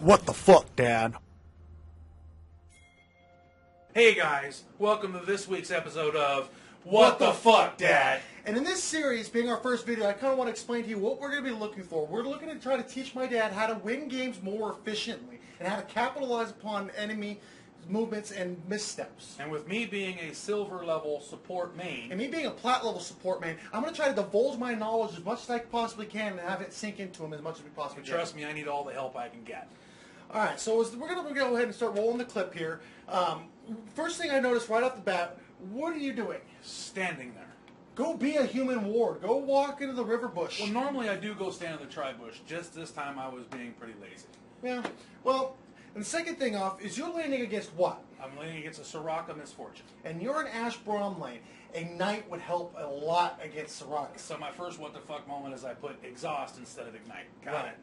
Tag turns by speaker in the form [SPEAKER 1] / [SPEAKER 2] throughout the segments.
[SPEAKER 1] What the fuck, Dad?
[SPEAKER 2] Hey guys, welcome to this week's episode of What the Fuck, Dad?
[SPEAKER 1] And in this series, being our first video, I kind of want to explain to you what we're going to be looking for. We're looking to try to teach my dad how to win games more efficiently and how to capitalize upon enemy movements and missteps.
[SPEAKER 2] And with me being a silver level support main,
[SPEAKER 1] And me being a plat level support man, I'm going to try to divulge my knowledge as much as I possibly can and have it sink into him as much as we possibly can.
[SPEAKER 2] trust me, I need all the help I can get.
[SPEAKER 1] Alright, so we're going to go ahead and start rolling the clip here. First thing I noticed right off the bat, what are you doing?
[SPEAKER 2] Standing there.
[SPEAKER 1] Go be a human ward. Go walk into the river bush.
[SPEAKER 2] Well, normally I do go stand in the tri-bush. Just this time I was being pretty lazy.
[SPEAKER 1] Yeah. Well, and the second thing off is you're landing against what?
[SPEAKER 2] I'm landing against a Soraka Misfortune.
[SPEAKER 1] And you're an Ash Braum lane. A knight would help a lot against Soraka.
[SPEAKER 2] So my first what the fuck moment is I put exhaust instead of ignite. Got it.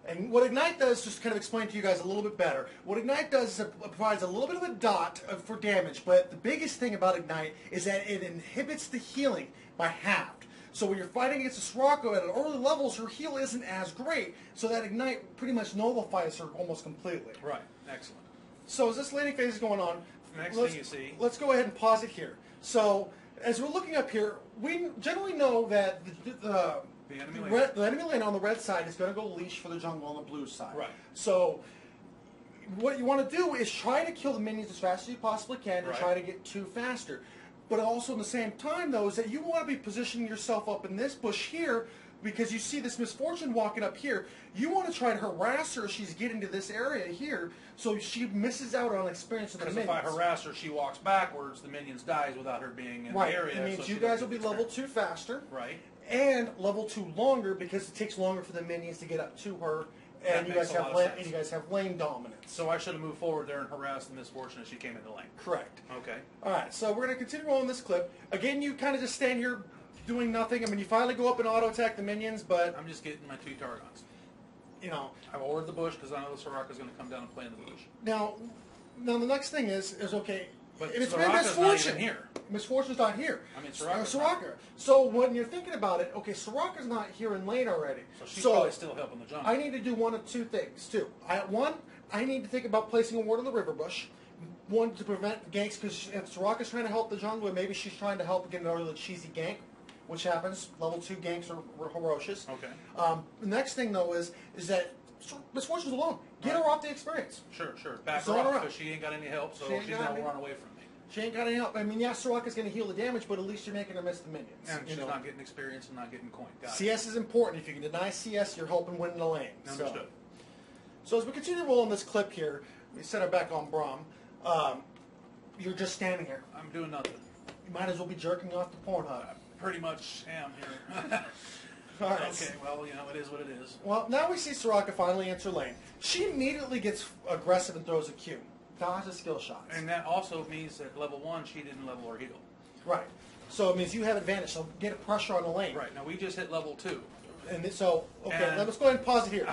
[SPEAKER 1] And what Ignite does, just to kind of explain to you guys a little bit better, what Ignite does is it provides a little bit of a dot for damage, but the biggest thing about Ignite is that it inhibits the healing by halved. So when you're fighting against a Soraka at early levels, her heal isn't as great, so that Ignite pretty much nullifies her almost completely.
[SPEAKER 2] Right. Excellent.
[SPEAKER 1] So as this landing phase is going on,
[SPEAKER 2] Next thing you see.
[SPEAKER 1] let's go ahead and pause it here. So as we're looking up here, we generally know that
[SPEAKER 2] The enemy lane.
[SPEAKER 1] the enemy lane on the red side is going to go leash for the jungle on the blue side.
[SPEAKER 2] Right.
[SPEAKER 1] So what you want to do is try to kill the minions as fast as you possibly can and
[SPEAKER 2] Right.
[SPEAKER 1] try to get two faster. But also at the same time, though, is that you want to be positioning yourself up in this bush here because you see this Misfortune walking up here. You want to try to harass her as she's getting to this area here so she misses out on experience of the
[SPEAKER 2] Because
[SPEAKER 1] minions.
[SPEAKER 2] if I harass her, she walks backwards, the minions dies without her being in
[SPEAKER 1] Right.
[SPEAKER 2] the area.
[SPEAKER 1] It means
[SPEAKER 2] so
[SPEAKER 1] you
[SPEAKER 2] she
[SPEAKER 1] guys
[SPEAKER 2] doesn't
[SPEAKER 1] will be
[SPEAKER 2] get
[SPEAKER 1] level
[SPEAKER 2] experience.
[SPEAKER 1] 2 faster.
[SPEAKER 2] Right.
[SPEAKER 1] And level 2 longer because it takes longer for the minions to get up to her,
[SPEAKER 2] That
[SPEAKER 1] and you
[SPEAKER 2] makes
[SPEAKER 1] guys
[SPEAKER 2] a
[SPEAKER 1] have
[SPEAKER 2] lot of sense.
[SPEAKER 1] you guys have lane dominance.
[SPEAKER 2] So I should have moved forward there and harassed the Misfortune as she came into lane.
[SPEAKER 1] Correct.
[SPEAKER 2] Okay.
[SPEAKER 1] All right, so we're going to continue rolling this clip. Again, you kind of just stand here doing nothing. I mean, you finally go up and auto attack the minions, but
[SPEAKER 2] I'm just getting my 2 Targons.
[SPEAKER 1] you know.
[SPEAKER 2] I've ordered the bush because I know the Soraka's going to come down and play in the bush.
[SPEAKER 1] Now the next thing is okay.
[SPEAKER 2] But
[SPEAKER 1] and it's
[SPEAKER 2] Soraka's not
[SPEAKER 1] Misfortune
[SPEAKER 2] even here.
[SPEAKER 1] Misfortune's not here.
[SPEAKER 2] I mean, Soraka's
[SPEAKER 1] Soraka. So when you're thinking about it, okay, Soraka's not here in lane already.
[SPEAKER 2] So she's probably still helping the jungle.
[SPEAKER 1] I need to do one of two things, too. I need to think about placing a ward in the river bush. One, to prevent ganks, because if Soraka's trying to help the jungle, maybe she's trying to help get an early cheesy gank, which happens. Level 2 ganks are ferocious.
[SPEAKER 2] Okay.
[SPEAKER 1] The next thing, though, is that Misfortune's alone. Get her off the experience.
[SPEAKER 2] Sure. Back her
[SPEAKER 1] Zone her
[SPEAKER 2] off
[SPEAKER 1] out.
[SPEAKER 2] because she ain't got any help, so
[SPEAKER 1] She ain't
[SPEAKER 2] she's
[SPEAKER 1] got
[SPEAKER 2] going to
[SPEAKER 1] any-
[SPEAKER 2] run away from me.
[SPEAKER 1] She ain't got any help. I mean, yeah, Soraka's going to heal the damage, but at least you're making her miss the minions.
[SPEAKER 2] And
[SPEAKER 1] you
[SPEAKER 2] she's
[SPEAKER 1] know.
[SPEAKER 2] not getting experience and not getting coin. Got it.
[SPEAKER 1] CS is important. If you can deny CS, you're helping win the lane.
[SPEAKER 2] Understood.
[SPEAKER 1] So as we continue rolling this clip here, we set her back on Braum. You're just standing here.
[SPEAKER 2] I'm doing nothing.
[SPEAKER 1] You might as well be jerking off the Pornhub.
[SPEAKER 2] Pretty much am here.
[SPEAKER 1] All right.
[SPEAKER 2] Okay, well, it is what it is.
[SPEAKER 1] Well, now we see Soraka finally enter lane. She immediately gets aggressive and throws a Q. Dodges skill shots.
[SPEAKER 2] And that also means that level 1, she didn't level or heal.
[SPEAKER 1] Right. So it means you have advantage. So get a pressure on the lane.
[SPEAKER 2] Right, now we just hit level 2.
[SPEAKER 1] And so, okay,
[SPEAKER 2] And-
[SPEAKER 1] let's go ahead and pause it here.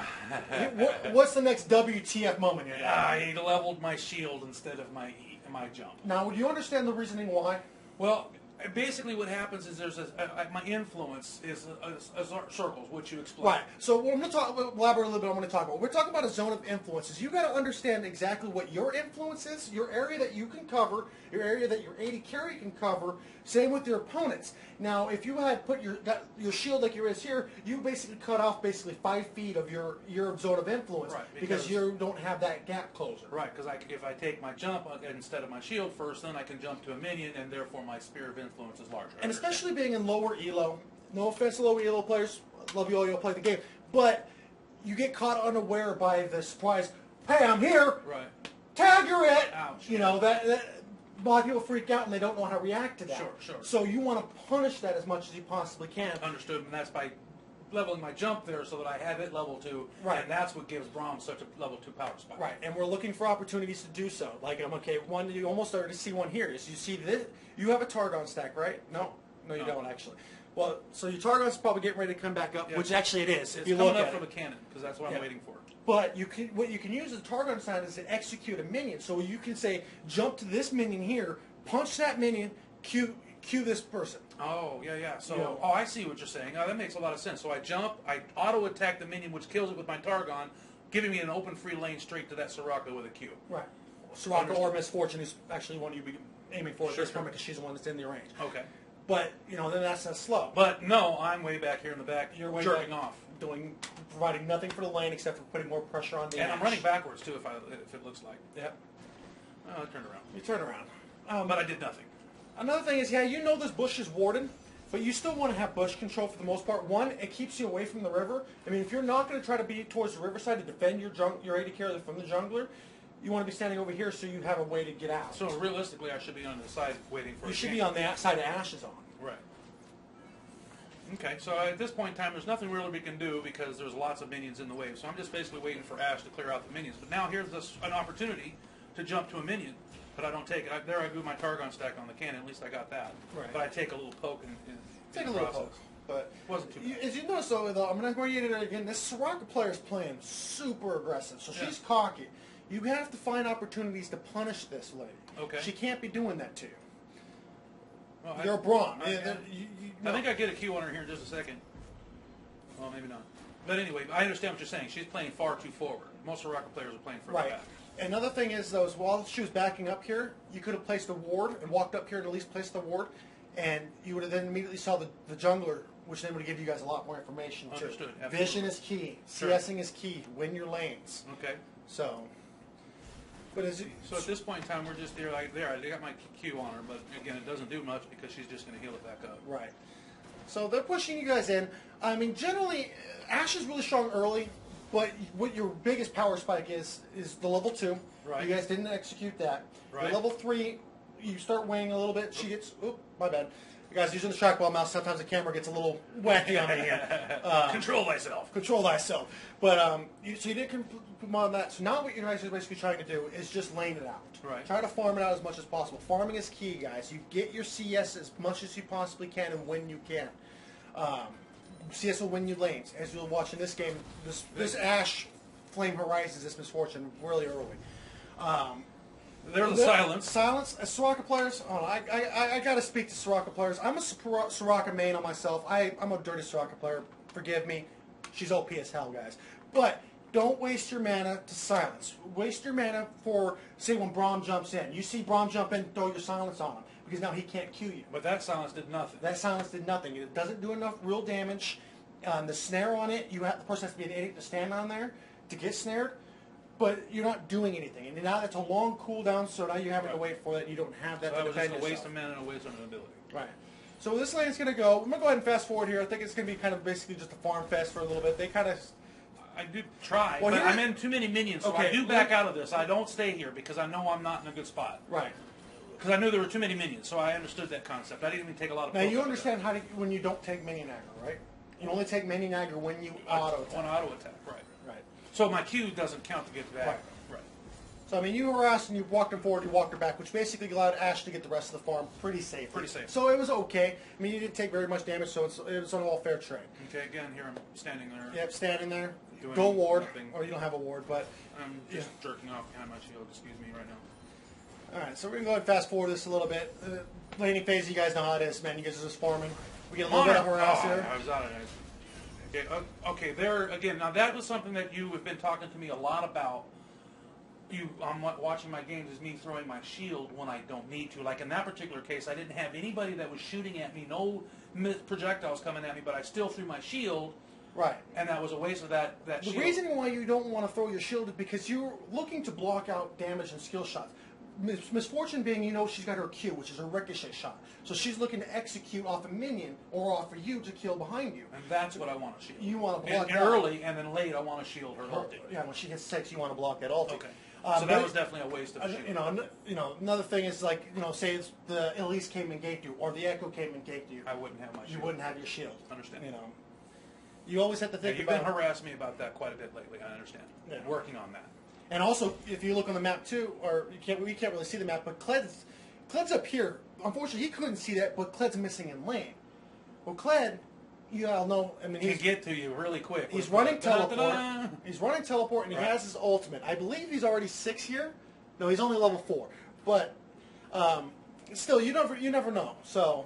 [SPEAKER 1] What's the next WTF moment here?
[SPEAKER 2] I leveled my shield instead of my jump.
[SPEAKER 1] Now, do you understand the reasoning why?
[SPEAKER 2] Well, basically what happens is there's my influence is circles, which you explained.
[SPEAKER 1] Right. So what I'm going to elaborate a little bit. I'm going to talk about. We're talking about a zone of influences. You got to understand exactly what your influence is, your area that you can cover, your area that your AD carry can cover. Same with your opponents. Now, if you had put your shield like yours here, you basically cut off 5 feet of your zone of influence,
[SPEAKER 2] Right,
[SPEAKER 1] because you don't have that gap closer.
[SPEAKER 2] Right, because if I take my jump instead of my shield first, then I can jump to a minion, and therefore my sphere of influence is larger.
[SPEAKER 1] And especially being in lower elo, no offense to lower elo players, love you all, you'll play the game, but you get caught unaware by the surprise, hey, I'm here,
[SPEAKER 2] Right.
[SPEAKER 1] tag, you're it.
[SPEAKER 2] Ouch.
[SPEAKER 1] You know, that a lot of people freak out and they don't know how to react to that.
[SPEAKER 2] Sure.
[SPEAKER 1] So you want to punish that as much as you possibly can.
[SPEAKER 2] Understood, and that's by leveling my jump there so that I have it level 2,
[SPEAKER 1] Right.
[SPEAKER 2] and that's what gives Braum such a level 2 power spike.
[SPEAKER 1] Right, and we're looking for opportunities to do so. Like, one, you almost started to see one here. Is you see this? You have a Targon stack, right? No, you don't actually. Well, so your Targon's probably getting ready to come back up,
[SPEAKER 2] Yeah.
[SPEAKER 1] which actually it is.
[SPEAKER 2] It's
[SPEAKER 1] If you
[SPEAKER 2] coming
[SPEAKER 1] look
[SPEAKER 2] up
[SPEAKER 1] at
[SPEAKER 2] for
[SPEAKER 1] it.
[SPEAKER 2] the cannon, because that's what
[SPEAKER 1] Yeah.
[SPEAKER 2] I'm waiting for.
[SPEAKER 1] But what you can use as a Targon sign is to execute a minion. So you can say, jump to this minion here, punch that minion, Q this person.
[SPEAKER 2] Oh, yeah. So,
[SPEAKER 1] Yeah.
[SPEAKER 2] I see what you're saying. That makes a lot of sense. So I jump, I auto-attack the minion, which kills it with my Targon, giving me an open free lane straight to that Soraka with a Q.
[SPEAKER 1] Right. Soraka or Miss Fortune is actually one you'd be aiming for at
[SPEAKER 2] Sure,
[SPEAKER 1] this moment because she's the one that's in the range.
[SPEAKER 2] Okay.
[SPEAKER 1] But, you know, then that's slow.
[SPEAKER 2] But no, I'm way back here in the back.
[SPEAKER 1] You're way
[SPEAKER 2] jerking
[SPEAKER 1] back,
[SPEAKER 2] off.
[SPEAKER 1] Providing nothing for the lane except for putting more pressure on the
[SPEAKER 2] And I'm
[SPEAKER 1] ash.
[SPEAKER 2] running backwards, too, if it looks like.
[SPEAKER 1] Yep.
[SPEAKER 2] Oh, I turned around.
[SPEAKER 1] You turn around.
[SPEAKER 2] But I did nothing.
[SPEAKER 1] Another thing is, yeah, you know this bush is warded, but you still want to have bush control for the most part. One, it keeps you away from the river. I mean, if you're not going to try to be towards the riverside to defend your AD carry from the jungler, you want to be standing over here so you have a way to get out.
[SPEAKER 2] So realistically, I should be on the side waiting for
[SPEAKER 1] You
[SPEAKER 2] a
[SPEAKER 1] should
[SPEAKER 2] game.
[SPEAKER 1] be on the side of Ash is on.
[SPEAKER 2] Right. Okay, so at this point in time, there's nothing really we can do because there's lots of minions in the wave. So I'm just basically waiting for Ash to clear out the minions. But now here's an opportunity to jump to a minion, but I don't take it. There I do my Targon stack on the cannon. At least I got that.
[SPEAKER 1] Right.
[SPEAKER 2] But I take a little poke in
[SPEAKER 1] Take
[SPEAKER 2] the
[SPEAKER 1] a little
[SPEAKER 2] process.
[SPEAKER 1] poke. But
[SPEAKER 2] Wasn't too bad.
[SPEAKER 1] as you notice, though, I'm going to go it again. This Soraka player is playing super aggressive, so
[SPEAKER 2] Yeah.
[SPEAKER 1] she's cocky. You have to find opportunities to punish this lady.
[SPEAKER 2] Okay.
[SPEAKER 1] She can't be doing that to you.
[SPEAKER 2] Well,
[SPEAKER 1] You're a Braum.
[SPEAKER 2] I think I get a Q on her here in just a second. Well, maybe not. But anyway, I understand what you're saying. She's playing far too forward. Most Soraka players are playing further
[SPEAKER 1] Right.
[SPEAKER 2] back.
[SPEAKER 1] Another thing is, though, is while she was backing up here, you could have placed a ward and walked up here and at least placed the ward, and you would have then immediately saw the jungler, which then would give you guys a lot more information. Too.
[SPEAKER 2] Understood. Absolutely.
[SPEAKER 1] Vision is key.
[SPEAKER 2] Sure.
[SPEAKER 1] CSing is key. Win your lanes.
[SPEAKER 2] Okay.
[SPEAKER 1] So, but as you,
[SPEAKER 2] So at this point in time, we're just there. Like there, I got my Q on her, but again, it doesn't do much because she's just going to heal it back up.
[SPEAKER 1] right. So they're pushing you guys in. I mean, generally, Ash is really strong early, but what your biggest power spike is the level 2.
[SPEAKER 2] Right.
[SPEAKER 1] You guys didn't execute that.
[SPEAKER 2] Right.
[SPEAKER 1] The level 3, you start weighing a little bit. She gets, my bad. You guys using the trackball mouse, sometimes the camera gets a little wacky on me here.
[SPEAKER 2] Control thyself.
[SPEAKER 1] Control thyself. But you didn't come on that. So now what you guys are basically trying to do is just lane it out.
[SPEAKER 2] Right.
[SPEAKER 1] Try to farm it out as much as possible. Farming is key, guys. You get your CS as much as you possibly can and when you can. CS will win you lanes. As you'll watch in this game, this Ash Flame Horizons, this Misfortune, really early.
[SPEAKER 2] There's the silence.
[SPEAKER 1] Silence. As Soraka players, I got to speak to Soraka players. I'm a Soraka main on myself. I'm a dirty Soraka player. Forgive me. She's OP as hell, guys. But don't waste your mana to silence. Waste your mana for, say, when Braum jumps in. You see Braum jump in, throw your silence on him because now he can't Q you.
[SPEAKER 2] But that silence did nothing.
[SPEAKER 1] That silence did nothing. It doesn't do enough real damage. The snare on it, the person has to be an idiot to stand on there to get snared. But you're not doing anything. And now that's a long cooldown, so now you're having to wait for it, and you don't have that
[SPEAKER 2] So
[SPEAKER 1] to
[SPEAKER 2] that was just
[SPEAKER 1] defend
[SPEAKER 2] a waste
[SPEAKER 1] yourself.
[SPEAKER 2] of mana and a waste of an ability.
[SPEAKER 1] Right. So this lane's going to go. I'm going to go ahead and fast forward here. I think it's going to be kind of basically just a farm fest for a little bit. They kind of...
[SPEAKER 2] I do try,
[SPEAKER 1] Well,
[SPEAKER 2] but
[SPEAKER 1] here-
[SPEAKER 2] I'm in too many minions, so
[SPEAKER 1] Okay,
[SPEAKER 2] I do back out of this. I don't stay here because I know I'm not in a good spot.
[SPEAKER 1] Right.
[SPEAKER 2] Because I knew there were too many minions, so I understood that concept. I didn't even take a lot of
[SPEAKER 1] Now,
[SPEAKER 2] poke
[SPEAKER 1] you
[SPEAKER 2] out of
[SPEAKER 1] understand how to, when you don't take minion aggro, right? You only take minion aggro when you
[SPEAKER 2] that.
[SPEAKER 1] auto attack.
[SPEAKER 2] On auto attack, right.
[SPEAKER 1] Right.
[SPEAKER 2] So my Q doesn't count to get back.
[SPEAKER 1] Right.
[SPEAKER 2] Right.
[SPEAKER 1] So, I mean, you harassed and you walked her forward, you walked her back, which basically allowed Ash to get the rest of the farm pretty safe.
[SPEAKER 2] Pretty safe.
[SPEAKER 1] So it was okay. I mean, you didn't take very much damage, so it was an all fair trade.
[SPEAKER 2] Okay, again, here I'm standing there.
[SPEAKER 1] Yep, standing there.
[SPEAKER 2] Doing
[SPEAKER 1] Go ward.
[SPEAKER 2] nothing.
[SPEAKER 1] Or you don't have a ward, but...
[SPEAKER 2] I'm just jerking off behind my shield. Excuse me right now.
[SPEAKER 1] All right, so we're going to go ahead and fast forward this a little bit. Laning phase, you guys know how it is, man. You guys are just farming. We get a little bit of harass here.
[SPEAKER 2] I was out of it. Okay, okay, there again. Now that was something that you have been talking to me a lot about. I'm watching my games as me throwing my shield when I don't need to. Like in that particular case, I didn't have anybody that was shooting at me, no projectiles coming at me, but I still threw my shield.
[SPEAKER 1] Right.
[SPEAKER 2] And that was a waste of that
[SPEAKER 1] The
[SPEAKER 2] shield.
[SPEAKER 1] reason why you don't want to throw your shield is because you're looking to block out damage and skill shots. Misfortune being, she's got her Q, which is a ricochet shot. So she's looking to execute off a minion or off of you to kill behind you.
[SPEAKER 2] And that's what I want to shield.
[SPEAKER 1] You want to block
[SPEAKER 2] and
[SPEAKER 1] that.
[SPEAKER 2] early, and then late, I want to shield her ulti.
[SPEAKER 1] Yeah, when she hits 6, you want to block that ulti.
[SPEAKER 2] Okay. So that
[SPEAKER 1] but-
[SPEAKER 2] was definitely a waste of a shield.
[SPEAKER 1] Another thing is like, say it's the Elise came and gaped you, or the Echo came and gaped you.
[SPEAKER 2] I wouldn't have my shield.
[SPEAKER 1] You wouldn't have your shield.
[SPEAKER 2] Understand.
[SPEAKER 1] You always have to think
[SPEAKER 2] You've
[SPEAKER 1] about
[SPEAKER 2] been harassing me about that quite a bit lately. I understand.
[SPEAKER 1] Yeah.
[SPEAKER 2] Working on that.
[SPEAKER 1] And also, if you look on the map too, or we can't really see the map, but Cled's up here. Unfortunately, he couldn't see that, but Cled's missing in lane. Well, Cled, you all know, I mean,
[SPEAKER 2] He can get to you really quick.
[SPEAKER 1] he's
[SPEAKER 2] with
[SPEAKER 1] running
[SPEAKER 2] the-
[SPEAKER 1] teleport.
[SPEAKER 2] da-da-da.
[SPEAKER 1] He's running teleport, and he
[SPEAKER 2] Right.
[SPEAKER 1] has his ultimate. I believe he's already 6 here. No, he's only level 4. But still, you never know. So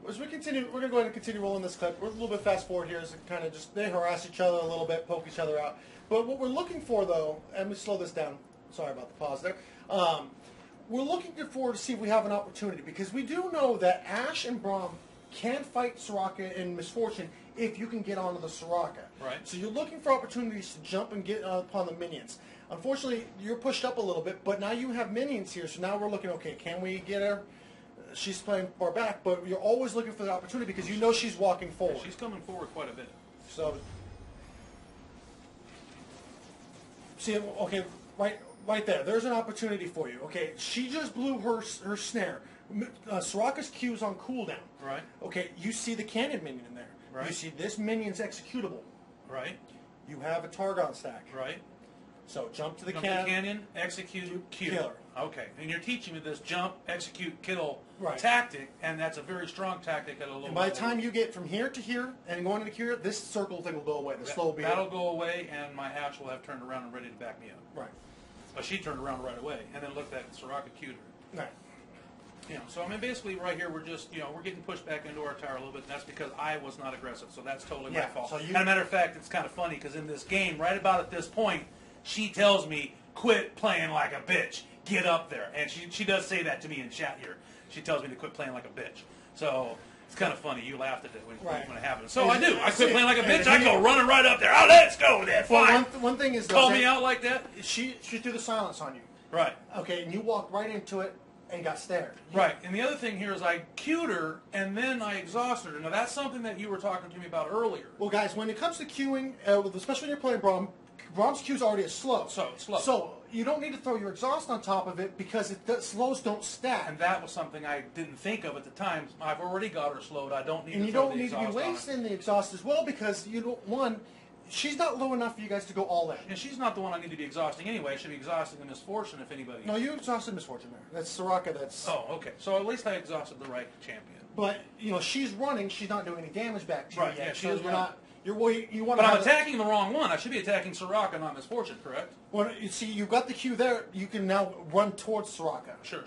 [SPEAKER 1] as we continue, we're gonna go ahead and continue rolling this clip. We're a little bit fast forward here, as kind of just they harass each other a little bit, poke each other out. But what we're looking for, though, and let me slow this down. Sorry about the pause there. We're looking forward to see if we have an opportunity, because we do know that Ash and Braum can fight Soraka in Misfortune if you can get onto the Soraka.
[SPEAKER 2] Right.
[SPEAKER 1] So you're looking for opportunities to jump and get upon the minions. Unfortunately, you're pushed up a little bit, but now you have minions here, so now we're looking, okay, can we get her? She's playing far back, but you're always looking for the opportunity because you know she's walking forward.
[SPEAKER 2] Yeah, she's coming forward quite a bit.
[SPEAKER 1] So, see, okay, right there. There's an opportunity for you. Okay, she just blew her snare. Soraka's Q's on cooldown.
[SPEAKER 2] Right.
[SPEAKER 1] Okay, you see the cannon minion in there.
[SPEAKER 2] Right.
[SPEAKER 1] You see this minion's executable.
[SPEAKER 2] Right.
[SPEAKER 1] You have a Targon stack.
[SPEAKER 2] Right.
[SPEAKER 1] So jump to the
[SPEAKER 2] Jump to the canyon, execute, kill.
[SPEAKER 1] Kill her.
[SPEAKER 2] Okay, and you're teaching me this jump, execute, kill
[SPEAKER 1] Right.
[SPEAKER 2] tactic, and that's a very strong tactic at a low
[SPEAKER 1] And by the
[SPEAKER 2] level.
[SPEAKER 1] time you get from here to here and going into here, this circle thing will go away. The slow beat.
[SPEAKER 2] That'll go away, and my Ash will have turned around and ready to back me up.
[SPEAKER 1] Right.
[SPEAKER 2] But she turned around right away, and then looked at Soraka cued her.
[SPEAKER 1] Right.
[SPEAKER 2] You know, so I mean, basically, right here, we're just, you know, we're getting pushed back into our tower a little bit, and that's because I was not aggressive. So that's totally my
[SPEAKER 1] Yeah,
[SPEAKER 2] fault.
[SPEAKER 1] so you-
[SPEAKER 2] And a matter of fact, it's kind of funny because in this game, right about at this point, she tells me, "Quit playing like a bitch. Get up there." And she does say that to me in chat here. She tells me to quit playing like a bitch. So it's kind of funny. You laughed at it when it happened. So I do. I quit playing like a bitch. I go running right up there. Oh, let's go there.
[SPEAKER 1] Well,
[SPEAKER 2] Fine.
[SPEAKER 1] one thing is,
[SPEAKER 2] Call me out like that.
[SPEAKER 1] She threw the silence on you.
[SPEAKER 2] Right.
[SPEAKER 1] Okay, and you walked right into it and got stared.
[SPEAKER 2] Right, and the other thing here is I cued her, and then I exhausted her. Now, that's something that you were talking to me about earlier.
[SPEAKER 1] Well, guys, when it comes to queuing, especially when you're playing Braum, Braum's queue's already a slow.
[SPEAKER 2] So, it's slow.
[SPEAKER 1] So you don't need to throw your exhaust on top of it because slows don't stack.
[SPEAKER 2] And that was something I didn't think of at the time. I've already got her slowed. I don't need
[SPEAKER 1] And
[SPEAKER 2] to
[SPEAKER 1] you
[SPEAKER 2] throw
[SPEAKER 1] don't
[SPEAKER 2] the
[SPEAKER 1] need to be
[SPEAKER 2] exhaust on her.
[SPEAKER 1] wasting the exhaust as well because, she's not low enough for you guys to go all in.
[SPEAKER 2] And she's not the one I need to be exhausting anyway. I should be exhausting the Misfortune if anybody.
[SPEAKER 1] No, you exhausted Misfortune there. That's Soraka. That's.
[SPEAKER 2] Oh, okay. So at least I exhausted the right champion.
[SPEAKER 1] But she's running. She's not doing any damage back to you
[SPEAKER 2] Right,
[SPEAKER 1] yet.
[SPEAKER 2] yeah, she
[SPEAKER 1] so
[SPEAKER 2] is
[SPEAKER 1] you're
[SPEAKER 2] running.
[SPEAKER 1] not. You want
[SPEAKER 2] But
[SPEAKER 1] to.
[SPEAKER 2] I'm attacking the wrong one. I should be attacking Soraka, not Misfortune, correct?
[SPEAKER 1] Well, you see, you've got the Q there. You can now run towards Soraka.
[SPEAKER 2] Sure.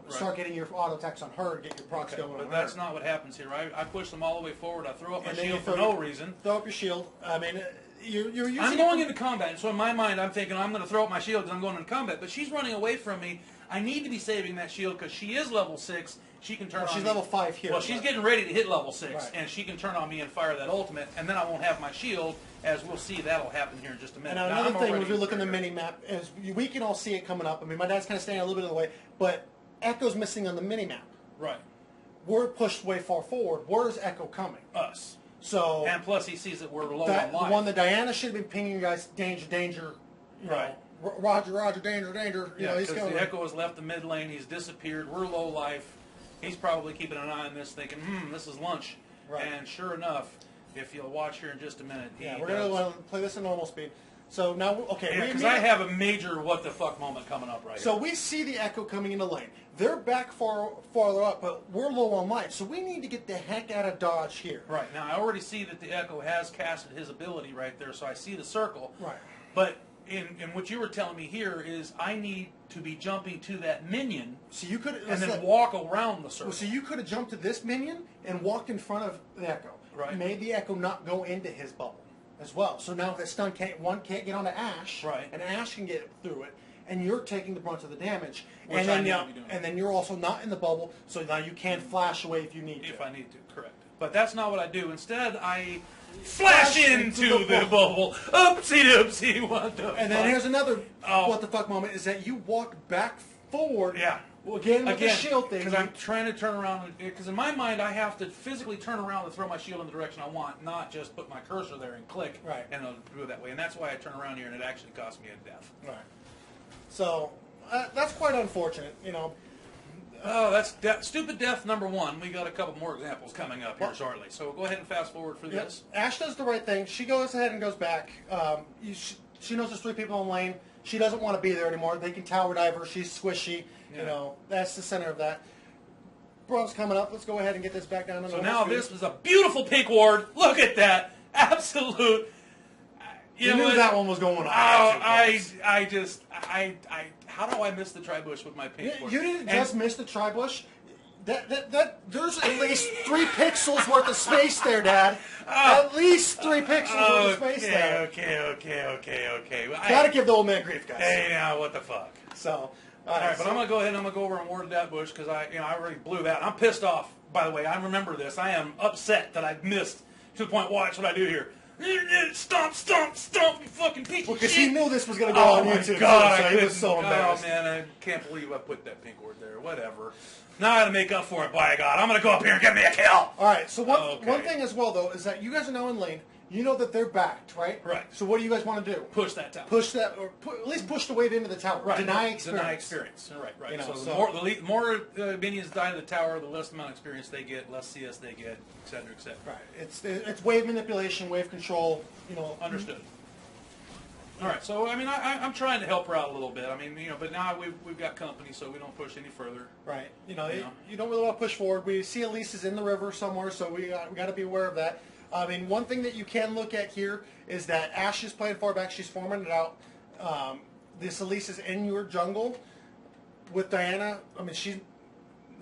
[SPEAKER 1] Start getting your auto attacks on her and get your procs going.
[SPEAKER 2] But
[SPEAKER 1] on
[SPEAKER 2] that's
[SPEAKER 1] her.
[SPEAKER 2] not what happens here. I push them all the way forward. I throw up my
[SPEAKER 1] And then
[SPEAKER 2] shield
[SPEAKER 1] you
[SPEAKER 2] for no reason.
[SPEAKER 1] Throw up your shield. I mean, you're using.
[SPEAKER 2] I'm going into combat, and so in my mind, I'm thinking I'm going to throw up my shield because I'm going into combat. But she's running away from me. I need to be saving that shield because she is level 6. She can turn on
[SPEAKER 1] She's
[SPEAKER 2] me.
[SPEAKER 1] level 5 here.
[SPEAKER 2] Well, she's getting ready to hit level 6,
[SPEAKER 1] Right.
[SPEAKER 2] and she can turn on me and fire that ultimate, and then I won't have my shield. As we'll see, that'll happen here in just a minute.
[SPEAKER 1] And
[SPEAKER 2] Now,
[SPEAKER 1] another
[SPEAKER 2] I'm
[SPEAKER 1] thing,
[SPEAKER 2] already
[SPEAKER 1] if you look in the
[SPEAKER 2] prepared.
[SPEAKER 1] mini map, is we can all see it coming up. I mean, my dad's kind of staying a little bit of the way, but Echo's missing on the mini map.
[SPEAKER 2] Right.
[SPEAKER 1] We're pushed way far forward. Where's Echo coming?
[SPEAKER 2] Us.
[SPEAKER 1] So
[SPEAKER 2] And plus, he sees that we're low
[SPEAKER 1] that,
[SPEAKER 2] on
[SPEAKER 1] the
[SPEAKER 2] life.
[SPEAKER 1] one that Diana should have been pinging you guys, danger, danger.
[SPEAKER 2] Right.
[SPEAKER 1] Roger, Roger, danger, danger.
[SPEAKER 2] Yeah,
[SPEAKER 1] He's
[SPEAKER 2] because
[SPEAKER 1] coming.
[SPEAKER 2] the Echo has left the mid lane. He's disappeared. We're low life. He's probably keeping an eye on this, thinking, this is lunch.
[SPEAKER 1] Right.
[SPEAKER 2] And sure enough, if you'll watch here in just a minute,
[SPEAKER 1] Yeah,
[SPEAKER 2] he
[SPEAKER 1] we're
[SPEAKER 2] does.
[SPEAKER 1] going to play this at normal speed. So now, okay.
[SPEAKER 2] Because I have a major what the fuck moment coming up right
[SPEAKER 1] So
[SPEAKER 2] here.
[SPEAKER 1] we see the Echo coming into lane. They're back farther up, but we're low on life. So we need to get the heck out of dodge here.
[SPEAKER 2] Right. Now, I already see that the Echo has casted his ability right there, so I see the circle.
[SPEAKER 1] Right.
[SPEAKER 2] But in what you were telling me here is I need to be jumping to that minion
[SPEAKER 1] So you could
[SPEAKER 2] and then walk around the circle.
[SPEAKER 1] So you could have jumped to this minion and walked in front of the Echo.
[SPEAKER 2] Right.
[SPEAKER 1] Made the Echo not go into his bubble as well. So now the stun can't get onto Ash.
[SPEAKER 2] Right.
[SPEAKER 1] And Ash can get through it, and you're taking the brunt of the damage.
[SPEAKER 2] Which
[SPEAKER 1] and
[SPEAKER 2] I
[SPEAKER 1] then
[SPEAKER 2] need to be doing.
[SPEAKER 1] and then you're also not in the bubble, so now you can flash away if you need to.
[SPEAKER 2] If I need to, correct. But that's not what I do. Instead, I flash into the bubble. Oopsie doopsie, what the
[SPEAKER 1] And then
[SPEAKER 2] fuck?
[SPEAKER 1] here's another
[SPEAKER 2] Oh.
[SPEAKER 1] what the fuck moment is that you walk back forward.
[SPEAKER 2] Yeah.
[SPEAKER 1] Again with the shield thing.
[SPEAKER 2] Because I'm trying to turn around. Because in my mind, I have to physically turn around and throw my shield in the direction I want, not just put my cursor there and click.
[SPEAKER 1] Right.
[SPEAKER 2] And it'll do it that way. And that's why I turn around here, and it actually cost me a death.
[SPEAKER 1] Right. So that's quite unfortunate,
[SPEAKER 2] Oh, that's stupid death number 1. We got a couple more examples coming up here shortly. So go ahead and fast forward for this.
[SPEAKER 1] Ash does the right thing. She goes ahead and goes back. She knows there's 3 people in lane. She doesn't want to be there anymore. They can tower dive her. She's squishy.
[SPEAKER 2] Yeah.
[SPEAKER 1] That's the center of that. Braum's coming up. Let's go ahead and get this back down to
[SPEAKER 2] So
[SPEAKER 1] normal
[SPEAKER 2] now
[SPEAKER 1] speed.
[SPEAKER 2] this is a beautiful pink ward. Look at that. Absolute.
[SPEAKER 1] You knew
[SPEAKER 2] what?
[SPEAKER 1] that one was going on.
[SPEAKER 2] I how do I miss the tribush with my pink ward?
[SPEAKER 1] You didn't just miss the tri-bush. There's at least 3 pixels worth of space there, Dad. At least 3 pixels worth of space there.
[SPEAKER 2] Okay.
[SPEAKER 1] Gotta give the old man grief, guys.
[SPEAKER 2] Hey, now what the fuck?
[SPEAKER 1] So,
[SPEAKER 2] all right, but I'm gonna go ahead and I'm gonna go over and ward that bush because I already blew that. I'm pissed off. By the way, I remember this. I am upset that I missed to the point. Watch what I do here. Stomp, you fucking piece of shit.
[SPEAKER 1] Because he knew this was going to go on YouTube.
[SPEAKER 2] God,
[SPEAKER 1] so he was so embarrassed.
[SPEAKER 2] Oh, man, I can't believe I put that pink word there. Whatever. Now I got to make up for it, by God. I'm going to go up here and get me a kill.
[SPEAKER 1] All right, so one thing as well, though, is that you guys are now in lane. You know that they're backed, right?
[SPEAKER 2] Right.
[SPEAKER 1] So what do you guys want to do?
[SPEAKER 2] Push that tower.
[SPEAKER 1] Push that, or at least push the wave into the tower.
[SPEAKER 2] Right.
[SPEAKER 1] Deny experience.
[SPEAKER 2] Deny experience. Right.
[SPEAKER 1] You know,
[SPEAKER 2] so the more minions die to the tower, the less amount of experience they get, less CS they get, et cetera, et cetera.
[SPEAKER 1] Right. It's wave manipulation, wave control. You know.
[SPEAKER 2] Understood. All right. So I mean, I'm trying to help her out a little bit. I mean, but now we've got company, so we don't push any further.
[SPEAKER 1] Right. You don't really want to push forward. We see Elise's in the river somewhere, so we got to be aware of that. I mean, one thing that you can look at here is that Ashe is playing far back. She's forming it out. This Elise is in your jungle with Diana. I mean, she's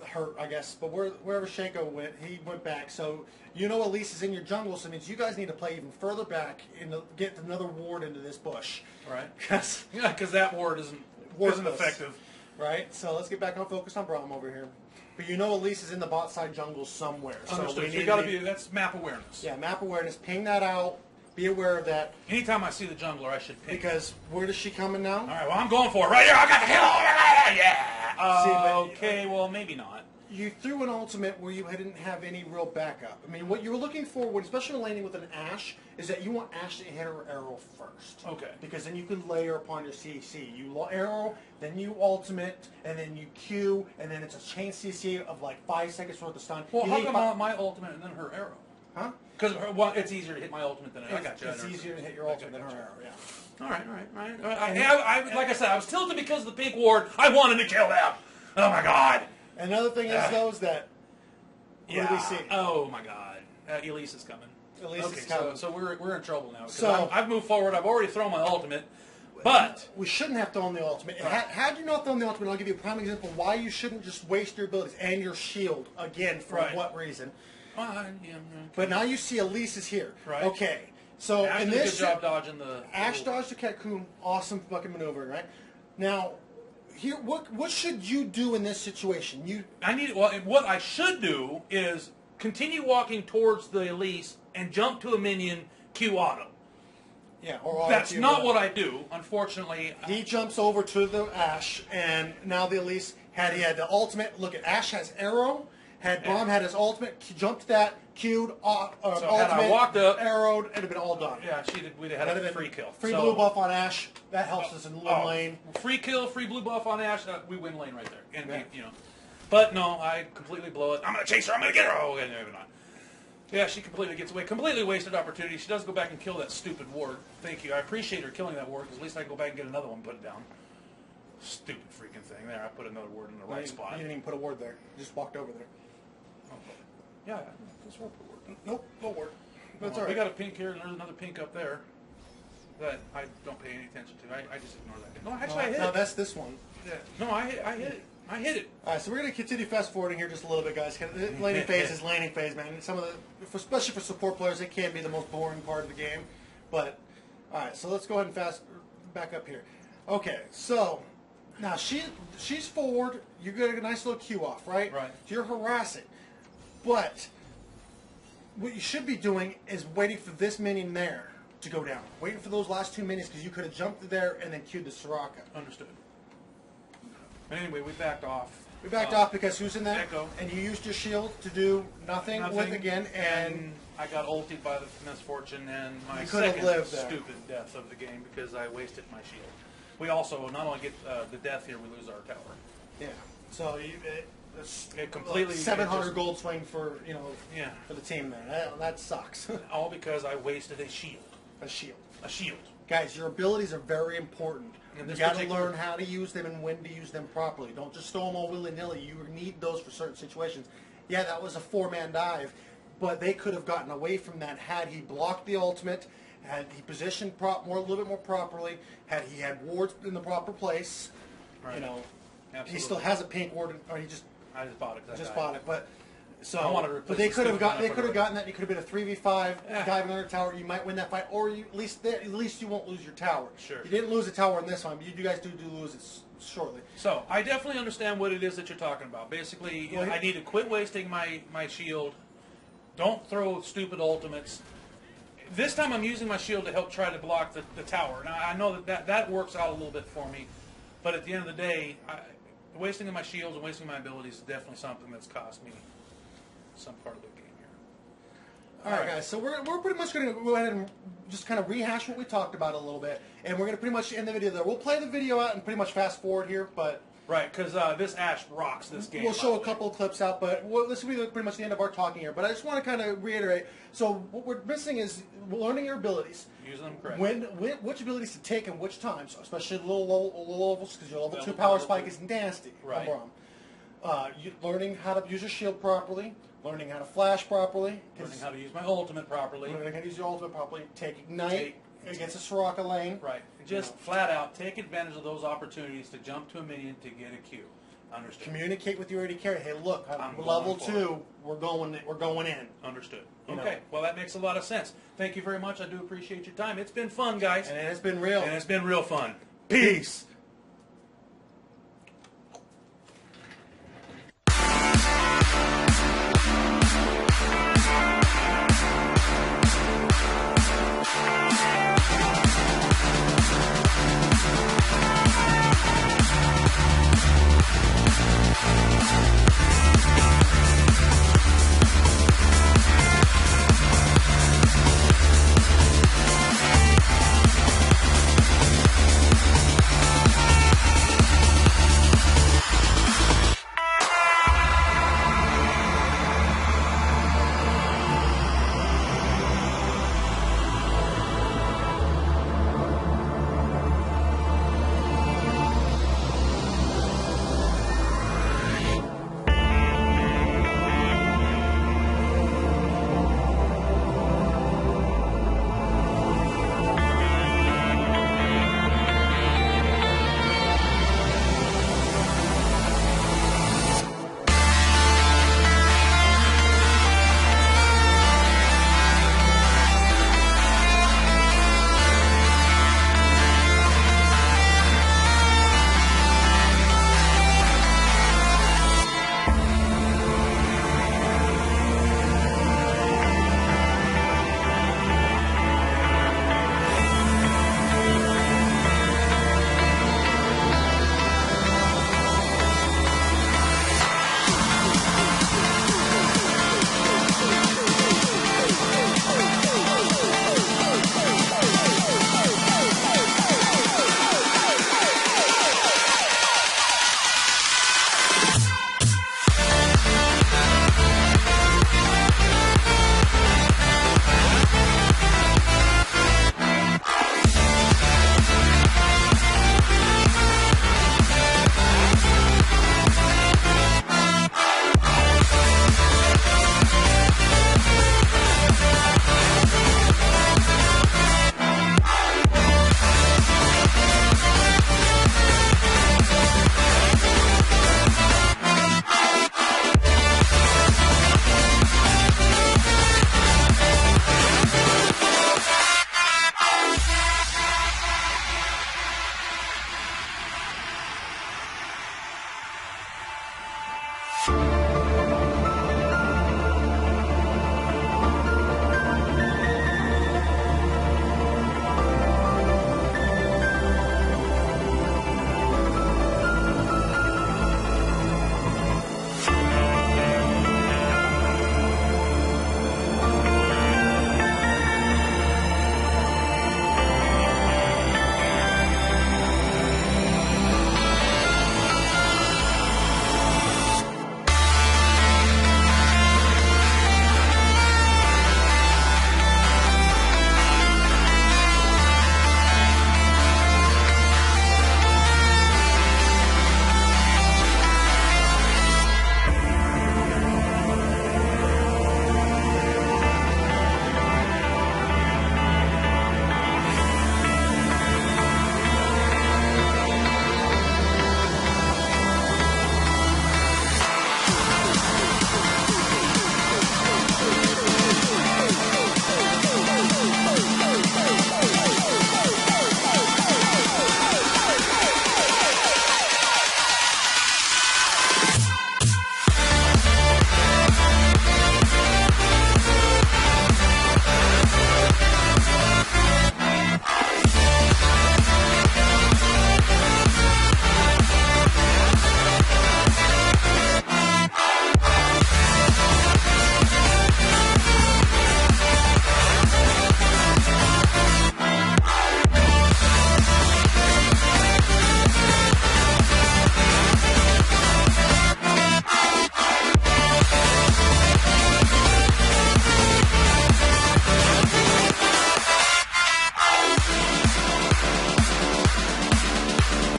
[SPEAKER 1] hurt, I guess. But wherever Shanko went, he went back. So you know Elise is in your jungle, so it means you guys need to play even further back and get another ward into this bush.
[SPEAKER 2] Right. Because that ward isn't effective.
[SPEAKER 1] Right. So let's get back on focus on Braum over here. But you know Elise is in the bot side jungle somewhere.
[SPEAKER 2] Understood. So you got to be, that's map awareness.
[SPEAKER 1] Yeah, map awareness. Ping that out. Be aware of that.
[SPEAKER 2] Anytime I see the jungler, I should ping.
[SPEAKER 1] Because where is she coming now?
[SPEAKER 2] All right, well, I'm going for it. Right here, I got the kill. Yeah. Okay, well, maybe not.
[SPEAKER 1] You threw an ultimate where you didn't have any real backup. I mean, what you were looking for, especially landing with an Ashe, is that you want Ashe to hit her arrow first.
[SPEAKER 2] Okay.
[SPEAKER 1] Because then you can layer upon your CC. You arrow, then you ultimate, and then you Q, and then it's a chain CC of like 5 seconds worth of stun.
[SPEAKER 2] Well, how come my ultimate and then her arrow?
[SPEAKER 1] Huh?
[SPEAKER 2] Because it's easier to hit my ultimate than I got you.
[SPEAKER 1] It's easier to hit your ultimate than her arrow, yeah.
[SPEAKER 2] All right. Like I said, I was tilted because of the pink ward. I wanted to kill them. Oh, my God.
[SPEAKER 1] Another thing is, though, is that what do we see?
[SPEAKER 2] Oh, my God. Elise is coming.
[SPEAKER 1] Elise is coming.
[SPEAKER 2] So we're in trouble now.
[SPEAKER 1] So
[SPEAKER 2] I've moved forward. I've already thrown my ultimate. But
[SPEAKER 1] we shouldn't have thrown the ultimate. Right. Had you not thrown the ultimate, I'll give you a prime example why you shouldn't just waste your abilities and your shield again for what reason. But now you see Elise is here.
[SPEAKER 2] Right.
[SPEAKER 1] Okay. So
[SPEAKER 2] Ashe
[SPEAKER 1] in
[SPEAKER 2] did a
[SPEAKER 1] this
[SPEAKER 2] good job dodging the
[SPEAKER 1] Ashe dodged the cocoon. Awesome fucking maneuvering, right? Now, here, what should you do in this situation?
[SPEAKER 2] What I should do is continue walking towards the Elise and jump to a minion, Q auto.
[SPEAKER 1] Yeah, or
[SPEAKER 2] that's not what I do, unfortunately.
[SPEAKER 1] He jumps over to the Ashe, and now the Elise he had the ultimate. Look at Ashe has arrow. Had Braum had his ultimate, jumped that, Q'd, ultimate,
[SPEAKER 2] had I walked up,
[SPEAKER 1] arrowed, it'd have been all done.
[SPEAKER 2] Yeah, we'd have had a free kill.
[SPEAKER 1] Free blue buff on Ashe. That helps us in lane.
[SPEAKER 2] Free kill, free blue buff on Ashe. We win lane right there. And but no, I completely blow it. I'm gonna chase her. I'm gonna get her. Oh, okay, maybe not. Yeah, she completely gets away. Completely wasted opportunity. She does go back and kill that stupid ward. Thank you. I appreciate her killing that ward because at least I can go back and get another one put down. Stupid freaking thing. There, I put another ward in the right spot.
[SPEAKER 1] You didn't even put a ward there. You just walked over there.
[SPEAKER 2] Yeah, just put a ward.
[SPEAKER 1] Nope, no ward.
[SPEAKER 2] That's all right. We got a pink here and there's another pink up there that I don't pay any attention to. I just ignore that. No, actually, I hit it.
[SPEAKER 1] No, that's this one.
[SPEAKER 2] Yeah. No, I hit it. I hit it.
[SPEAKER 1] All right, so we're going to continue fast forwarding here just a little bit, guys. Laning phase is laning phase, man. Especially for support players, it can be the most boring part of the game. But all right, so let's go ahead and back up here. Okay, so now she's forward. You get a nice little Q off, right?
[SPEAKER 2] Right.
[SPEAKER 1] So you're harassing, but what you should be doing is waiting for this minion there to go down. Waiting for those last 2 minions because you could have jumped there and then Q'd the Soraka.
[SPEAKER 2] Understood. Anyway, we backed off.
[SPEAKER 1] We backed off because who's in there?
[SPEAKER 2] Echo.
[SPEAKER 1] And you used your shield to do nothing with again, and
[SPEAKER 2] I got ulted by the misfortune and my
[SPEAKER 1] second
[SPEAKER 2] stupid death of the game because I wasted my shield. We also not only get the death here, we lose our tower.
[SPEAKER 1] Yeah. So
[SPEAKER 2] it completely
[SPEAKER 1] 700 gold swing for for the team there. That sucks.
[SPEAKER 2] All because I wasted a shield.
[SPEAKER 1] A shield.
[SPEAKER 2] A shield.
[SPEAKER 1] Guys, your abilities are very important. You got to learn how to use them and when to use them properly. Don't just throw them all willy-nilly. You need those for certain situations. Yeah, that was a 4-man dive, but they could have gotten away from that had he blocked the ultimate, had he positioned a little bit more properly, had he had wards in the proper place.
[SPEAKER 2] Right.
[SPEAKER 1] Absolutely. He still has a pink ward, or he just
[SPEAKER 2] I just bought it.
[SPEAKER 1] Just bought it, but so
[SPEAKER 2] I wanted to replace
[SPEAKER 1] but they
[SPEAKER 2] the
[SPEAKER 1] could have
[SPEAKER 2] stupid one I put
[SPEAKER 1] gotten that. You could have been a 3v5
[SPEAKER 2] Yeah.
[SPEAKER 1] diving under a tower. You might win that fight, or at least you won't lose your tower.
[SPEAKER 2] Sure.
[SPEAKER 1] You didn't lose a tower in this one, but you guys do lose it shortly.
[SPEAKER 2] So I definitely understand what it is that you're talking about. Basically,
[SPEAKER 1] Well,
[SPEAKER 2] I need to quit wasting my shield. Don't throw stupid ultimates. This time I'm using my shield to help try to block the tower. Now I know that works out a little bit for me, but at the end of the day, wasting of my shields and wasting my abilities is definitely something that's cost me some part of the game here.
[SPEAKER 1] All right, guys. So we're pretty much going to go ahead and just kind of rehash what we talked about a little bit, and we're going to pretty much end the video there. We'll play the video out and pretty much fast forward here, but
[SPEAKER 2] Right, because this Ash rocks this game.
[SPEAKER 1] we'll show
[SPEAKER 2] by
[SPEAKER 1] a
[SPEAKER 2] the
[SPEAKER 1] couple of clips out. But this will be pretty much the end of our talking here. But I just want to kind of reiterate. So what we're missing is learning your abilities.
[SPEAKER 2] way. Using them correctly.
[SPEAKER 1] Which abilities to take and which times, especially low levels, because your level 2
[SPEAKER 2] Level
[SPEAKER 1] power
[SPEAKER 2] 2.
[SPEAKER 1] spike is nasty.
[SPEAKER 2] Right.
[SPEAKER 1] Learning how to use your shield properly, learning how to flash properly,
[SPEAKER 2] Learning how to use my ultimate properly.
[SPEAKER 1] learning how to use your ultimate properly, take Ignite against a Soraka lane.
[SPEAKER 2] Right. Just flat out take advantage of those opportunities to jump to a minion to get a Q. Understood.
[SPEAKER 1] Communicate with your AD carry. Hey, look,
[SPEAKER 2] I'm
[SPEAKER 1] I'm level
[SPEAKER 2] going for
[SPEAKER 1] 2. We're going in.
[SPEAKER 2] Understood.
[SPEAKER 1] You know.
[SPEAKER 2] Okay. Well, that makes a lot of sense. Thank you very much. I do appreciate your time. It's been fun, guys.
[SPEAKER 1] And it has been real.
[SPEAKER 2] And it's been real fun. Peace.